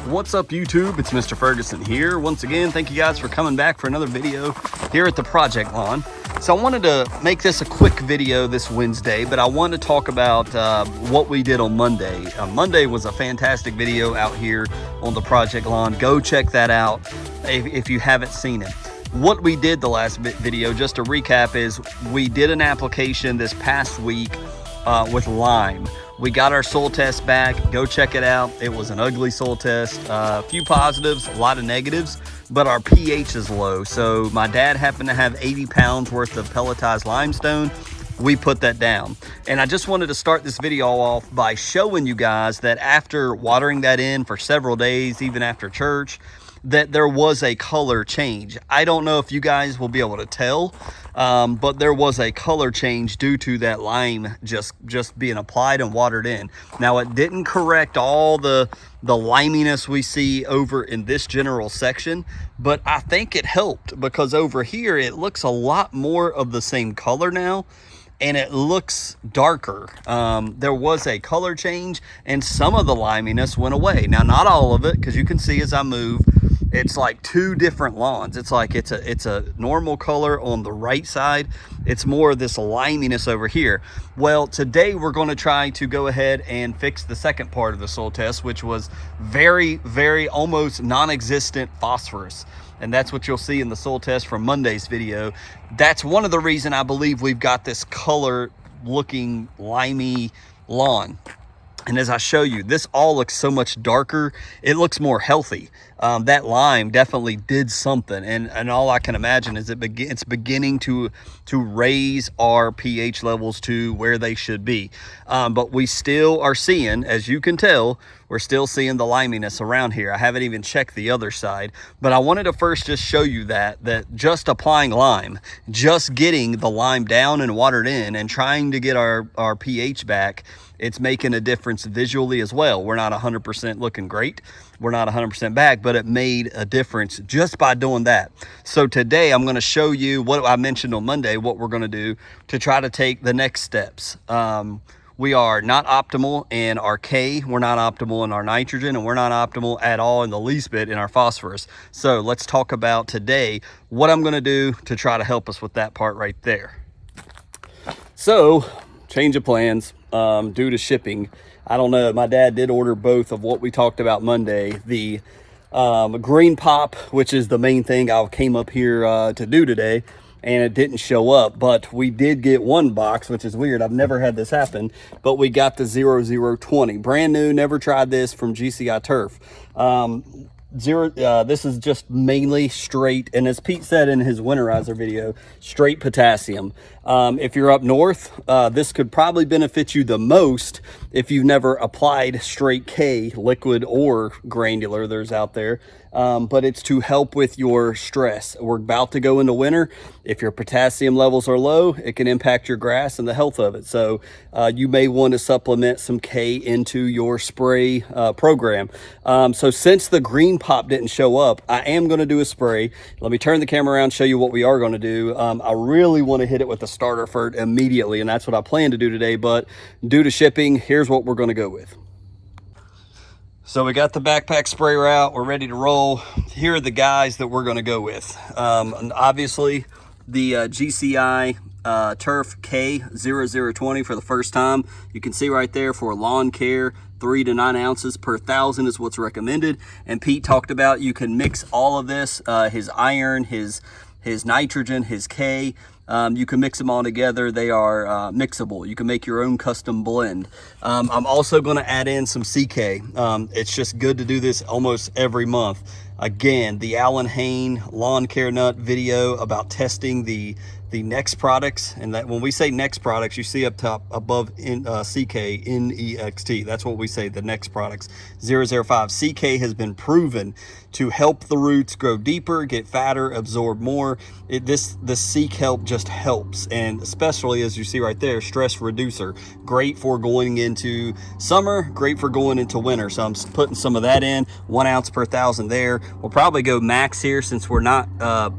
What's up YouTube? It's Mr. Ferguson here. Once again, thank you guys for coming back for another video here at the Project Lawn. So I wanted to make this a quick video this Wednesday, but I want to talk about what we did on Monday. Monday was a fantastic video out here on the Project Lawn. Go check that out if you haven't seen it. What we did the last video, just to recap, is we did an application this past week with lime. We got our soil test back. Go check it out. It was an ugly soil test. A few positives, a lot of negatives, but our pH is low. So my dad happened to have 80 pounds worth of pelletized limestone. We put that down. And I just wanted to start this video off by showing you guys that after watering that in for several days, even after church, that there was a color change. I don't know if you guys will be able to tell, but there was a color change due to that lime just being applied and watered in. Now, it didn't correct all the liminess we see over in this general section, but I think it helped because over here it looks a lot more of the same color now, and it looks darker. There was a color change and some of the liminess went away. Now, not all of it, because you can see as I move, it's like two different lawns. It's like it's a normal color on the right side. It's more of this liminess over here. Well, today we're going to try to go ahead and fix the second part of the soil test, which was very almost non-existent phosphorus. And that's what you'll see in the soil test from Monday's video. That's one of the reasons I believe we've got this color looking limey lawn. And as I show you, this all looks so much darker. It looks more healthy. That lime definitely did something. And all I can imagine is it's beginning to raise our pH levels to where they should be. But we still are seeing, as you can tell, we're still seeing the liminess around here. I haven't even checked the other side. But I wanted to first just show you that just applying lime, just getting the lime down and watered in and trying to get our pH back, it's making a difference visually as well. We're not 100% looking great. We're not 100% back, but it made a difference just by doing that. So today I'm going to show you what I mentioned on Monday, what we're going to do to try to take the next steps. We are not optimal in our K, we're not optimal in our nitrogen, and we're not optimal at all in the least bit in our phosphorus. So let's talk about today what I'm going to do to try to help us with that part right there. So, change of plans due to shipping. I don't know, my dad did order both of what we talked about Monday. The green pop, which is the main thing I came up here to do today, and it didn't show up, but we did get one box, which is weird. I've never had this happen, but we got the 0020, brand new, never tried this, from GCI Turf. This is just mainly straight, and as Pete said in his winterizer video, straight potassium. If you're up north, this could probably benefit you the most if you've never applied straight K, liquid or granular, there's out there. But it's to help with your stress. We're about to go into winter. If your potassium levels are low, it can impact your grass and the health of it. So you may want to supplement some K into your spray program. So since the green pop didn't show up, I am going to do a spray. Let me turn the camera around and show you what we are going to do. I really want to hit it with a starter fert immediately, and that's what I plan to do today. But due to shipping, here's what we're going to go with. So we got the backpack sprayer out, we're ready to roll. Here are the guys that we're gonna go with. Obviously, the GCI Turf K0020 for the first time. You can see right there for lawn care, 3 to 9 ounces per 1,000 is what's recommended. And Pete talked about you can mix all of this, his iron, his nitrogen, his K. You can mix them all together. They are mixable. You can make your own custom blend. I'm also going to add in some CK. It's just good to do this almost every month. Again, the Alan Hain Lawn Care Nut video about testing the Next products, and that when we say Next products, you see up top above in CK NEXT. That's what we say, the Next products. 005 CK has been proven to help the roots grow deeper, get fatter, absorb more. The CK help just helps, and especially as you see right there, stress reducer. Great for going into summer, great for going into winter. So I'm putting some of that in, 1 ounce per 1,000 there. We'll probably go max here since we're not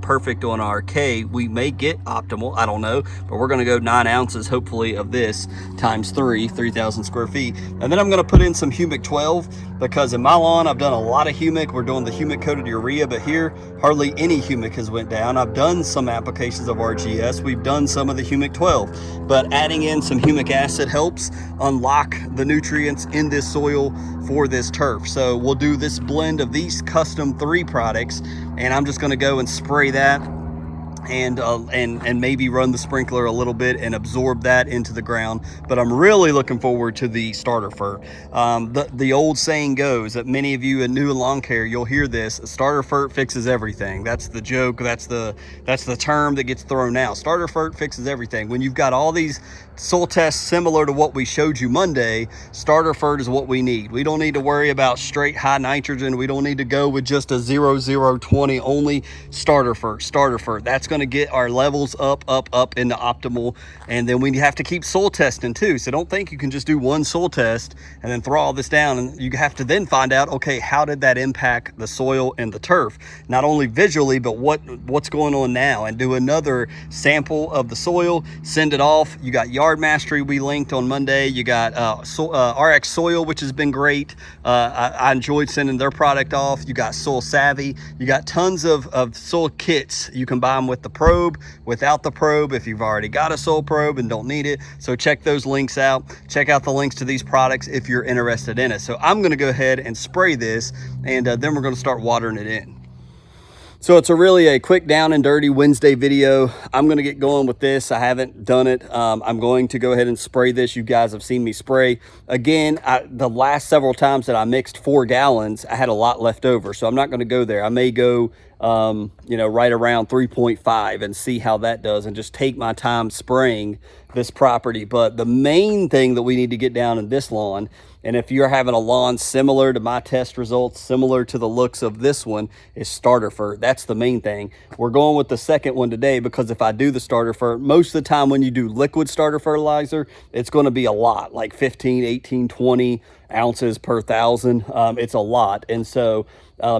perfect on our K. We may get optimal. I don't know, but we're gonna go 9 ounces, hopefully, of this times 3,000 square feet. And then I'm gonna put in some humic 12, because in my lawn, I've done a lot of humic. We're doing the humic coated urea, but here, hardly any humic has went down. I've done some applications of RGS. We've done some of the humic 12, but adding in some humic acid helps unlock the nutrients in this soil for this turf. So we'll do this blend of these custom 3 products, and I'm just gonna go and spray that and maybe run the sprinkler a little bit and absorb that into the ground. But I'm really looking forward to the starter fert. The old saying goes that many of you in new lawn care, you'll hear this: starter fert fixes everything. That's the joke. That's the term that gets thrown out. Starter fert fixes everything. When you've got all these soil tests similar to what we showed you Monday, starter fert is what we need. We don't need to worry about straight high nitrogen. We don't need to go with just a 0-0-20 only. Starter fert. That's going to get our levels up into optimal. And then we have to keep soil testing too. So don't think you can just do one soil test and then throw all this down, and you have to then find out, okay, how did that impact the soil and the turf? Not only visually, but what's going on now, and do another sample of the soil, send it off. You got Yard Mastery we linked on Monday. You got RX Soil, which has been great. I enjoyed sending their product off. You got Soil Savvy. You got tons of soil kits. You can buy them with the probe, without the probe, if you've already got a soil probe and don't need it. So check those links out. Check out the links to these products if you're interested in it. So I'm going to go ahead and spray this, and then we're going to start watering it in. So it's really a quick down and dirty Wednesday video. I'm going to get going with this. I haven't done it. I'm going to go ahead and spray this. You guys have seen me spray. Again, the last several times that I mixed 4 gallons, I had a lot left over. So I'm not going to go there. I may go, right around 3.5 and see how that does, and just take my time spraying this property. But the main thing that we need to get down in this lawn, and if you're having a lawn similar to my test results, similar to the looks of this one, is starter fert. That's the main thing. We're going with the second one today, because if I do the starter fert, most of the time when you do liquid starter fertilizer, it's going to be a lot, like 15, 18, 20 ounces per 1,000. It's a lot. And so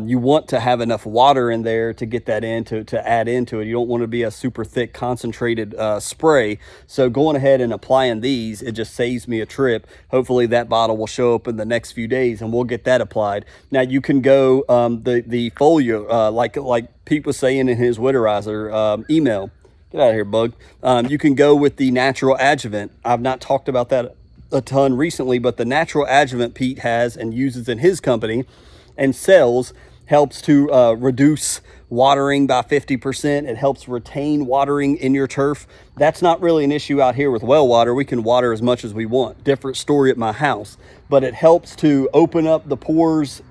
you want to have enough water in there to get that in, to add into it. You don't want to be a super thick concentrated spray. So going ahead and applying these, it just saves me a trip. Hopefully that bottle will show up in the next few days, and we'll get that applied. Now you can go the folio, like Pete was saying in his Witterizer email. Get out of here, bug. You can go with the natural adjuvant. I've not talked about that a ton recently, but the natural adjuvant Pete has and uses in his company and sells helps to reduce watering by 50%. It helps retain watering in your turf. That's not really an issue out here with well water. We can water as much as we want. Different story at my house. But it helps to open up the pores,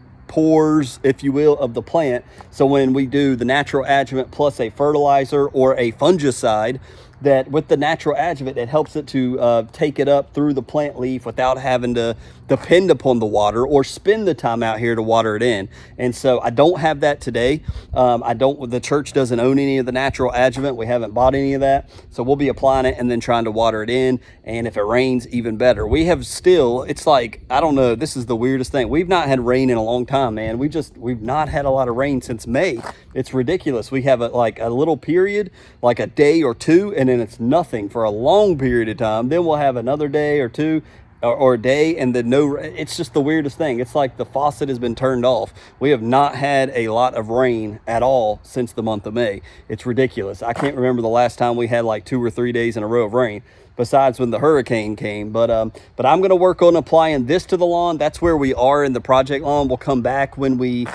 if you will, of the plant. So when we do the natural adjuvant plus a fertilizer or a fungicide, that with the natural adjuvant, it helps it to take it up through the plant leaf without having to depend upon the water or spend the time out here to water it in. And so I don't have that today. The church doesn't own any of the natural adjuvant. We haven't bought any of that. So we'll be applying it and then trying to water it in. And if it rains, even better. We have still, it's like, I don't know, this is the weirdest thing. We've not had rain in a long time, man. We've not had a lot of rain since May. It's ridiculous. We have a little period, like a day or two, and then it's nothing for a long period of time. Then we'll have another day or two, or a day, and then no. It's just the weirdest thing. It's like the faucet has been turned off. We have not had a lot of rain at all since the month of May. It's ridiculous. I can't remember the last time we had like 2 or 3 days in a row of rain, besides when the hurricane came. But I'm going to work on applying this to the lawn. That's where we are in the project lawn. We'll come back when we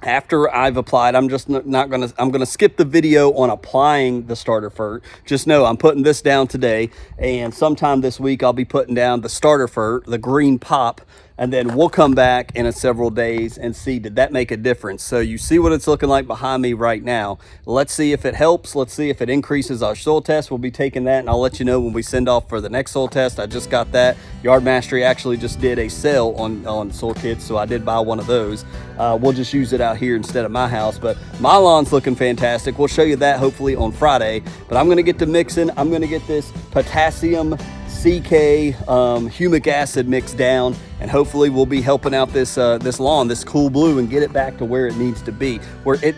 after I've applied. I'm going to skip the video on applying the starter fert. Just know I'm putting this down today, and sometime this week I'll be putting down the starter fert, the green pop, and then we'll come back in several days and see, did that make a difference? So you see what it's looking like behind me right now. Let's see if it helps. Let's see if it increases our soil test. We'll be taking that, and I'll let you know when we send off for the next soil test. I just got that. Yard Mastery actually just did a sale on soil kits, so I did buy one of those. We'll just use it out here instead of my house, but my lawn's looking fantastic. We'll show you that hopefully on Friday, but I'm going to get to mixing. I'm going to get this potassium CK humic acid mixed down, and hopefully we'll be helping out this lawn, this cool blue, and get it back to where it needs to be.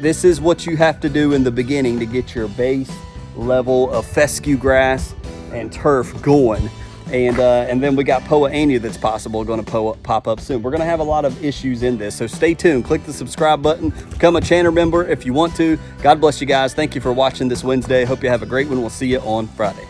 This is what you have to do in the beginning to get your base level of fescue grass and turf going. And then we got Poa annua that's possible going to pop up soon. We're going to have a lot of issues in this, so stay tuned. Click the subscribe button. Become a channel member if you want to. God bless you guys. Thank you for watching this Wednesday. Hope you have a great one. We'll see you on Friday.